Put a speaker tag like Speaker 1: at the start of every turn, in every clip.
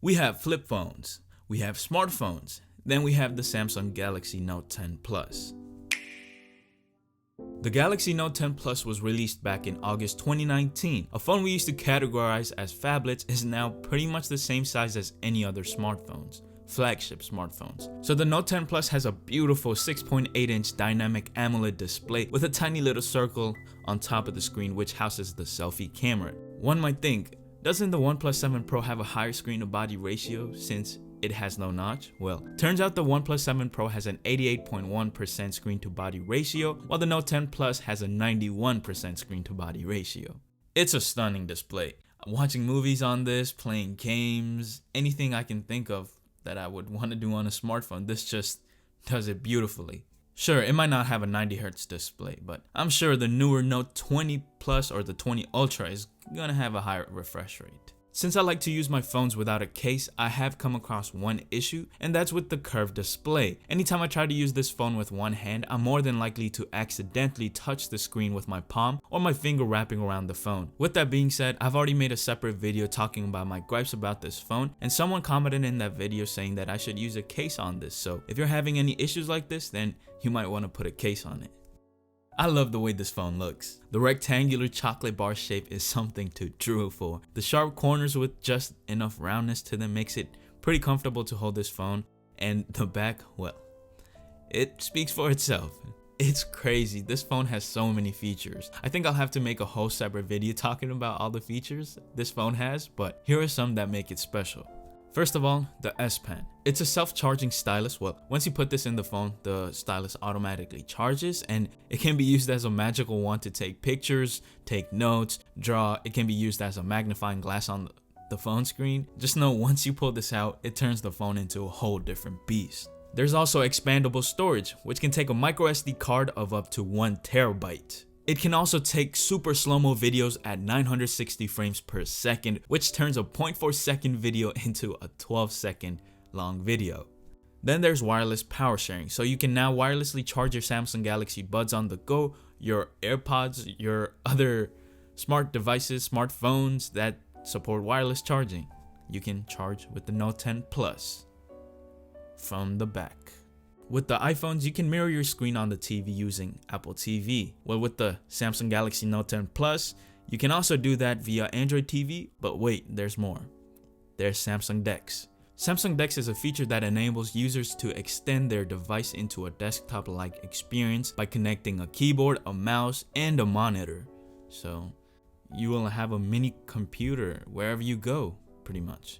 Speaker 1: We have flip phones, we have smartphones, then we have the Samsung Galaxy Note 10 Plus. The Galaxy Note 10 Plus was released back in August 2019. A phone we used to categorize as phablets is now pretty much the same size as any other smartphones, flagship smartphones. So the Note 10 Plus has a beautiful 6.8-inch dynamic AMOLED display with a tiny little circle on top of the screen which houses the selfie camera. One might think, doesn't the OnePlus 7 Pro have a higher screen to body ratio since it has no notch? Well, turns out the OnePlus 7 Pro has an 88.1% screen to body ratio, while the Note 10 Plus has a 91% screen to body ratio. It's a stunning display. I'm watching movies on this, playing games, anything I can think of that I would want to do on a smartphone, this just does it beautifully. Sure, it might not have a 90Hz display, but I'm sure the newer Note 20 Plus or the 20 Ultra is gonna have a higher refresh rate. Since I like to use my phones without a case, I have come across one issue, and that's with the curved display. Anytime I try to use this phone with one hand, I'm more than likely to accidentally touch the screen with my palm or my finger wrapping around the phone. With that being said, I've already made a separate video talking about my gripes about this phone, and someone commented in that video saying that I should use a case on this, so if you're having any issues like this, then you might want to put a case on it. I love the way this phone looks. The rectangular chocolate bar shape is something to drool for. The sharp corners with just enough roundness to them makes it pretty comfortable to hold this phone. And the back, well, it speaks for itself. It's crazy. This phone has so many features. I think I'll have to make a whole separate video talking about all the features this phone has, but here are some that make it special. First of all, the S Pen. It's a self-charging stylus. Well, once you put this in the phone, the stylus automatically charges, and it can be used as a magical wand to take pictures, take notes, draw. It can be used as a magnifying glass on the phone screen. Just know once you pull this out, it turns the phone into a whole different beast. There's also expandable storage, which can take a micro SD card of up to 1 terabyte. It can also take super slow-mo videos at 960 frames per second, which turns a 0.4 second video into a 12-second long video. Then there's wireless power sharing, so you can now wirelessly charge your Samsung Galaxy Buds on the go, your AirPods, your other smart devices, smartphones that support wireless charging. You can charge with the Note 10 Plus from the back. With the iPhones, you can mirror your screen on the TV using Apple TV. Well, with the Samsung Galaxy Note 10 Plus, you can also do that via Android TV, but wait, there's more. There's Samsung DeX. Samsung DeX is a feature that enables users to extend their device into a desktop-like experience by connecting a keyboard, a mouse, and a monitor. So you will have a mini computer wherever you go, pretty much.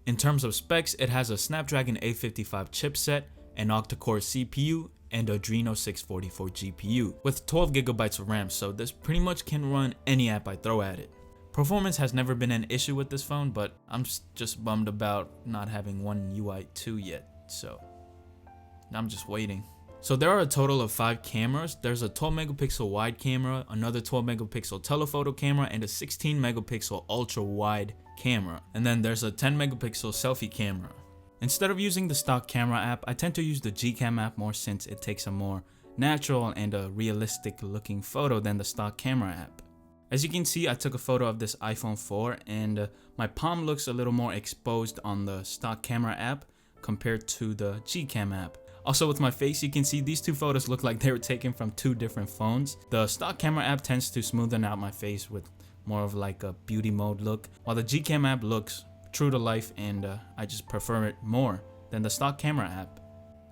Speaker 1: In terms of specs, it has a Snapdragon 855 chipset, an octa-core CPU, and Adreno 644 GPU with 12 GB of RAM, so this pretty much can run any app I throw at it. Performance has never been an issue with this phone, but I'm just bummed about not having One UI 2 yet, so I'm just waiting. So there are a total of 5 cameras. There's a 12 megapixel wide camera, another 12 megapixel telephoto camera, and a 16 megapixel ultra wide camera. And then there's a 10 megapixel selfie camera. Instead of using the stock camera app, I tend to use the GCam app more since it takes a more natural and a realistic looking photo than the stock camera app. As you can see, I took a photo of this iPhone 4 and my palm looks a little more exposed on the stock camera app compared to the GCam app. Also with my face, you can see these two photos look like they were taken from 2 different phones. The stock camera app tends to smoothen out my face with more of like a beauty mode look, while the GCam app looks true to life, and I just prefer it more than the stock camera app.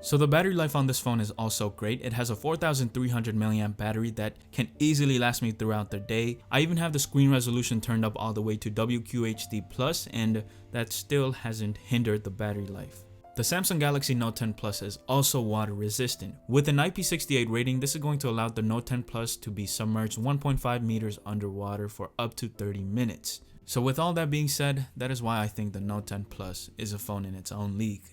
Speaker 1: So the battery life on this phone is also great. It has a 4300 mAh battery that can easily last me throughout the day. I even have the screen resolution turned up all the way to WQHD+, and that still hasn't hindered the battery life. The Samsung Galaxy Note 10 Plus is also water resistant. With an IP68 rating, this is going to allow the Note 10 Plus to be submerged 1.5 meters underwater for up to 30 minutes. So with all that being said, that is why I think the Note 10 Plus is a phone in its own league.